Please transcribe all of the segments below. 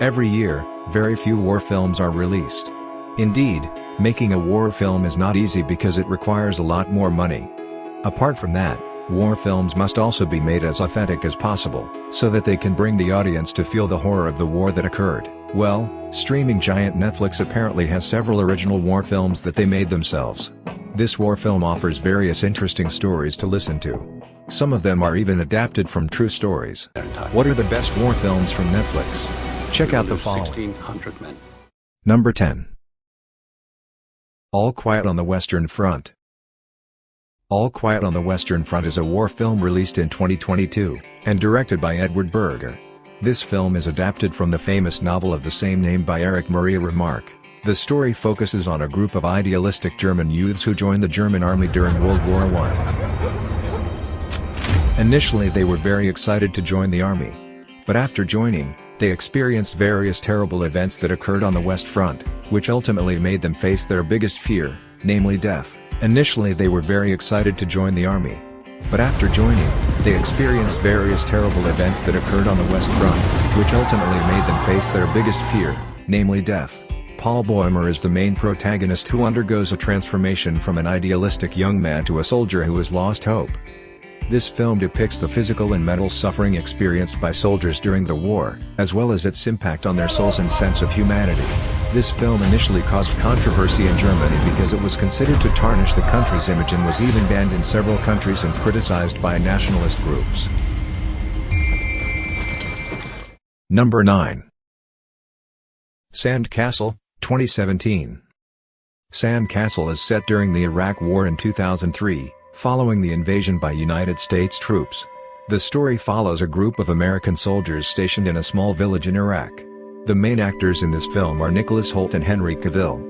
Every year, very few war films are released. Indeed, making a war film is not easy because it requires a lot more money. Apart from that, war films must also be made as authentic as possible, so that they can bring the audience to feel the horror of the war that occurred. Well, streaming giant Netflix apparently has several original war films that they made themselves. This war film offers various interesting stories to listen to. Some of them are even adapted from true stories. What are the best war films from Netflix? Check out the following. Number 10. All Quiet on the Western Front. All Quiet on the Western Front is a war film released in 2022, and directed by Edward Berger. This film is adapted from the famous novel of the same name by Erich Maria Remarque. The story focuses on a group of idealistic German youths who joined the German army during World War I. Initially they were very excited to join the army. But after joining, they experienced various terrible events that occurred on the West Front, which ultimately made them face their biggest fear, namely death. Initially they were very excited to join the army. But after joining, they experienced various terrible events that occurred on the West Front, which ultimately made them face their biggest fear, namely death. Paul Boehmer is the main protagonist who undergoes a transformation from an idealistic young man to a soldier who has lost hope. This film depicts the physical and mental suffering experienced by soldiers during the war, as well as its impact on their souls and sense of humanity. This film initially caused controversy in Germany because it was considered to tarnish the country's image and was even banned in several countries and criticized by nationalist groups. Number 9. Sand Castle, 2017. Sand Castle is set during the Iraq War in 2003. Following the invasion by United States troops. The story follows a group of American soldiers stationed in a small village in Iraq. The main actors in this film are Nicholas Hoult and Henry Cavill.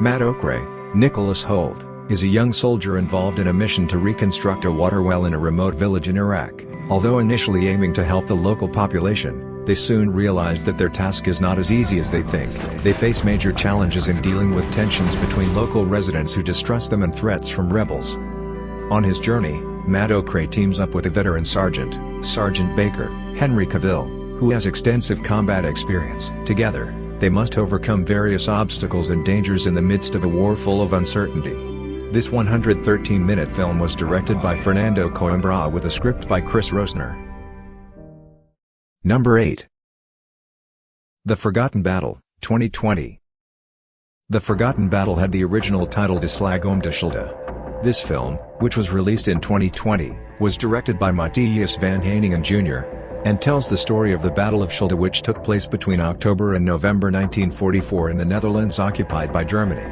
Matt Okray, Nicholas Hoult, is a young soldier involved in a mission to reconstruct a water well in a remote village in Iraq. Although initially aiming to help the local population, they soon realize that their task is not as easy as they think. They face major challenges in dealing with tensions between local residents who distrust them and threats from rebels. On his journey, Matt Okray teams up with a veteran Sergeant Baker, Henry Cavill, who has extensive combat experience. Together, they must overcome various obstacles and dangers in the midst of a war full of uncertainty. This 113-minute film was directed by Fernando Coimbra with a script by Chris Rosner. Number 8. The Forgotten Battle, 2020. The Forgotten Battle had the original title De Slag om de Schelde. This film, which was released in 2020, was directed by Matthias van Heiningen Jr., and tells the story of the Battle of Schelde, which took place between October and November 1944 in the Netherlands occupied by Germany.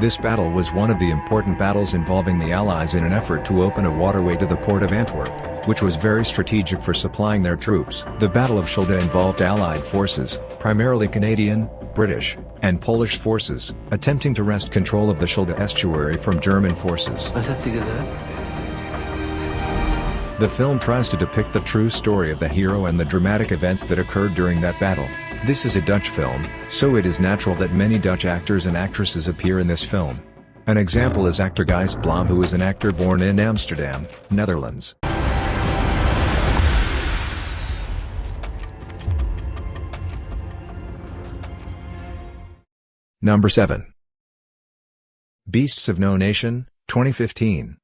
This battle was one of the important battles involving the Allies in an effort to open a waterway to the port of Antwerp, which was very strategic for supplying their troops. The Battle of Schelde involved Allied forces, primarily Canadian, British, and Polish forces, attempting to wrest control of the Schelde estuary from German forces. Was hat sie gesagt? The film tries to depict the true story of the hero and the dramatic events that occurred during that battle. This is a Dutch film, so it is natural that many Dutch actors and actresses appear in this film. An example is actor Gijs Blom, who is an actor born in Amsterdam, Netherlands. Number 7. Beasts of No Nation, 2015.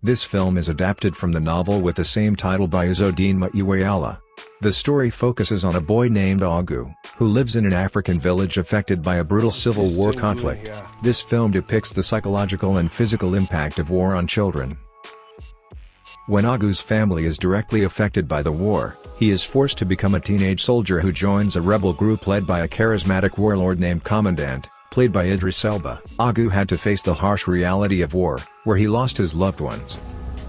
This film is adapted from the novel with the same title by Uzodin Maiwayala. The story focuses on a boy named Agu, who lives in an African village affected by a brutal civil war conflict. This film depicts the psychological and physical impact of war on children. When Agu's family is directly affected by the war, he is forced to become a teenage soldier who joins a rebel group led by a charismatic warlord named Commandant, played by Idris Elba. Agu had to face the harsh reality of war, where he lost his loved ones.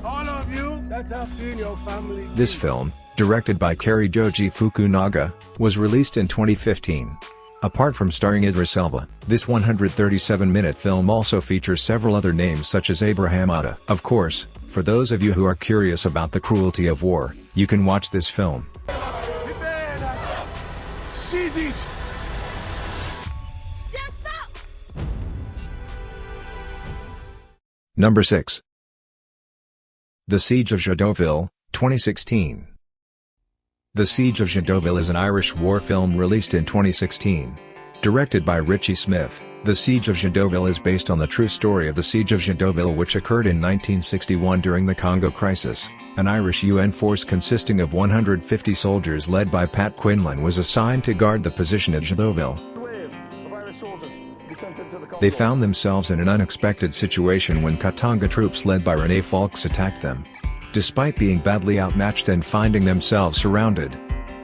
All of you that have seen your family. This film, directed by Karijoji Fukunaga, was released in 2015. Apart from starring Idris Elba, this 137-minute film also features several other names such as Abraham Atta. Of course, for those of you who are curious about the cruelty of war, you can watch this film. Number 6. The Siege of Juno, 2016. The Siege of Juno is an Irish war film released in 2016. Directed by Richie Smith, The Siege of Juno is based on the true story of the Siege of Juno, which occurred in 1961 during the Congo Crisis. An Irish UN force consisting of 150 soldiers led by Pat Quinlan was assigned to guard the position at Juno. They found themselves in an unexpected situation when Katanga troops led by René Falks attacked them. Despite being badly outmatched and finding themselves surrounded,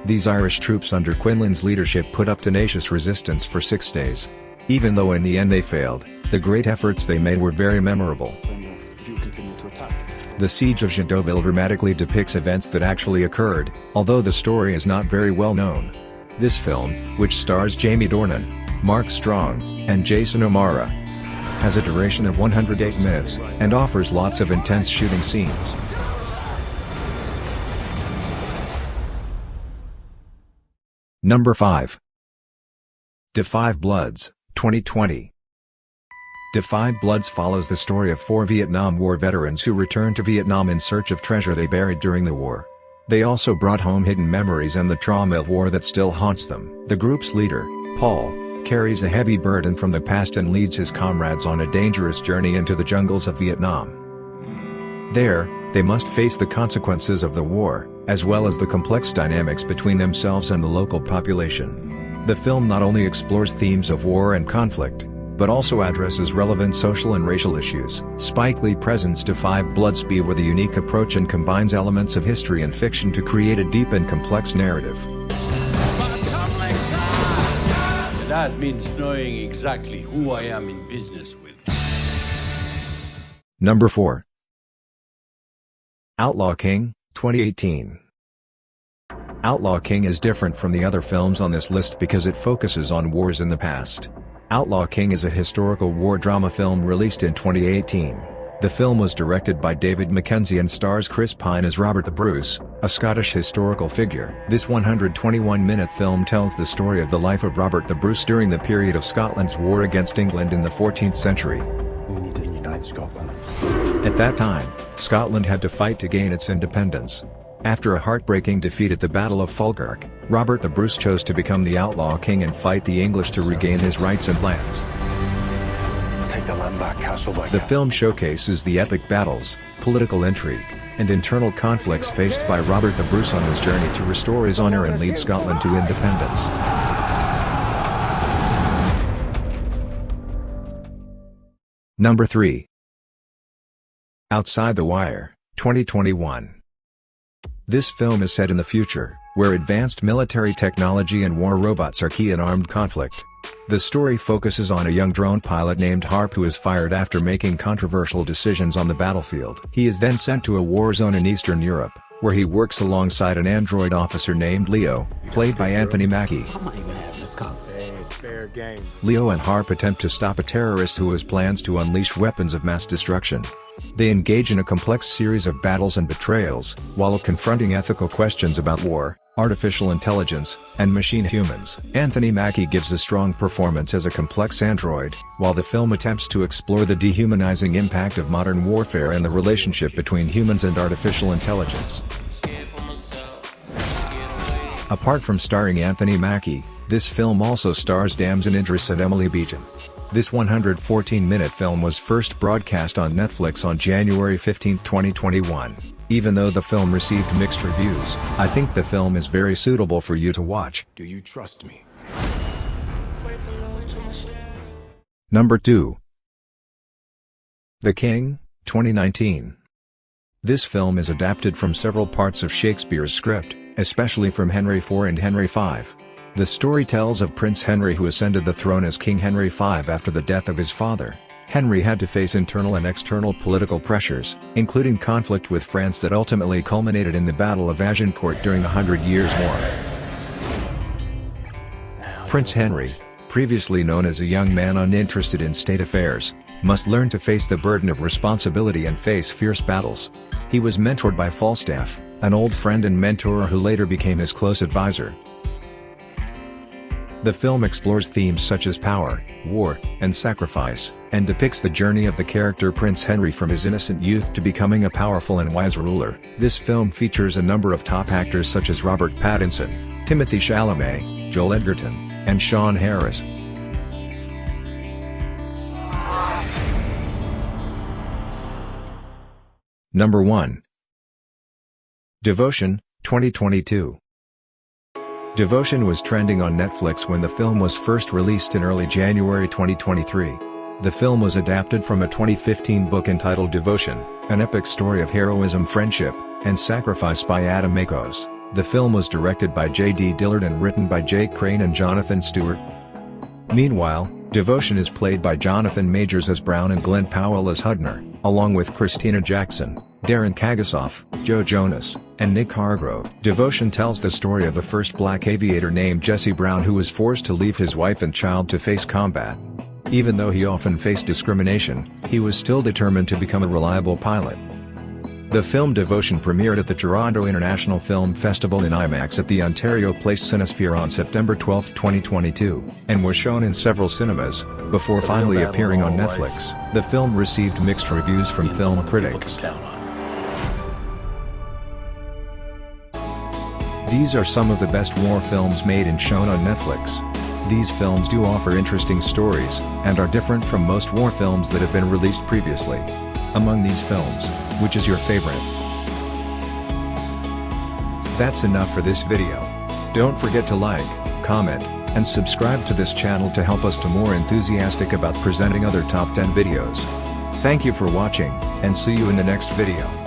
these Irish troops under Quinlan's leadership put up tenacious resistance for 6 days. Even though in the end they failed, the great efforts they made were very memorable. The Siege of Juno dramatically depicts events that actually occurred, although the story is not very well known. This film, which stars Jamie Dornan, Mark Strong, and Jason O'Mara, has a duration of 108 minutes, and offers lots of intense shooting scenes. Number 5. Da 5 Bloods, 2020. Da 5 Bloods follows the story of 4 Vietnam War veterans who returned to Vietnam in search of treasure they buried during the war. They also brought home hidden memories and the trauma of war that still haunts them. The group's leader, Paul, carries a heavy burden from the past and leads his comrades on a dangerous journey into the jungles of Vietnam. There, they must face the consequences of the war, as well as the complex dynamics between themselves and the local population. The film not only explores themes of war and conflict, but also addresses relevant social and racial issues. Spike Lee presents Da 5 Bloods with a unique approach and combines elements of history and fiction to create a deep and complex narrative. That means knowing exactly who I am in business with. Number 4. Outlaw King, 2018. Outlaw King is different from the other films on this list because it focuses on wars in the past. Outlaw King is a historical war drama film released in 2018. The film was directed by David Mackenzie and stars Chris Pine as Robert the Bruce, a Scottish historical figure. This 121-minute film tells the story of the life of Robert the Bruce during the period of Scotland's war against England in the 14th century. We need to unite Scotland. At that time, Scotland had to fight to gain its independence. After a heartbreaking defeat at the Battle of Falkirk, Robert the Bruce chose to become the Outlaw King and fight the English to regain his rights and lands. Take the land back, castle back. The film showcases the epic battles, political intrigue, and internal conflicts faced by Robert the Bruce on his journey to restore his honor and lead Scotland to independence. Number 3. Outside the Wire, 2021. This film is set in the future, where advanced military technology and war robots are key in armed conflict. The story focuses on a young drone pilot named Harp who is fired after making controversial decisions on the battlefield. He is then sent to a war zone in Eastern Europe, where he works alongside an android officer named Leo, played by Anthony Mackie. Leo and Harp attempt to stop a terrorist who has plans to unleash weapons of mass destruction. They engage in a complex series of battles and betrayals, while confronting ethical questions about war, artificial intelligence, and machine humans. Anthony Mackie gives a strong performance as a complex android, while the film attempts to explore the dehumanizing impact of modern warfare and the relationship between humans and artificial intelligence. Apart from starring Anthony Mackie, this film also stars Damson Idris and Emily Beeton. This 114-minute film was first broadcast on Netflix on January 15, 2021. Even though the film received mixed reviews, I think the film is very suitable for you to watch. Do you trust me? Number 2. The King, 2019. This film is adapted from several parts of Shakespeare's script, especially from Henry IV and Henry V. The story tells of Prince Henry who ascended the throne as King Henry V after the death of his father. Henry had to face internal and external political pressures, including conflict with France that ultimately culminated in the Battle of Agincourt during the 100 Years' War. Prince Henry, previously known as a young man uninterested in state affairs, must learn to face the burden of responsibility and face fierce battles. He was mentored by Falstaff, an old friend and mentor who later became his close advisor. The film explores themes such as power, war, and sacrifice, and depicts the journey of the character Prince Henry from his innocent youth to becoming a powerful and wise ruler. This film features a number of top actors such as Robert Pattinson, Timothée Chalamet, Joel Edgerton, and Sean Harris. Number 1. Devotion, 2022. Devotion was trending on Netflix when the film was first released in early January 2023. The film was adapted from a 2015 book entitled Devotion, an epic story of heroism, friendship, and sacrifice by Adam Makos. The film was directed by J.D. Dillard and written by Jake Crane and Jonathan Stewart. Meanwhile, Devotion is played by Jonathan Majors as Brown and Glenn Powell as Hudner, along with Christina Jackson, Darren Kagasoff, Joe Jonas, and Nick Hargrove. Devotion tells the story of a first black aviator named Jesse Brown who was forced to leave his wife and child to face combat. Even though he often faced discrimination, he was still determined to become a reliable pilot. The film Devotion premiered at the Toronto International Film Festival in IMAX at the Ontario Place Cinesphere on September 12, 2022, and was shown in several cinemas, before finally appearing on Netflix. The film received mixed reviews from film critics. These are some of the best war films made and shown on Netflix. These films do offer interesting stories, and are different from most war films that have been released previously. Among these films, which is your favorite? That's enough for this video. Don't forget to like, comment, and subscribe to this channel to help us to more enthusiastic about presenting other top 10 videos. Thank you for watching, and see you in the next video.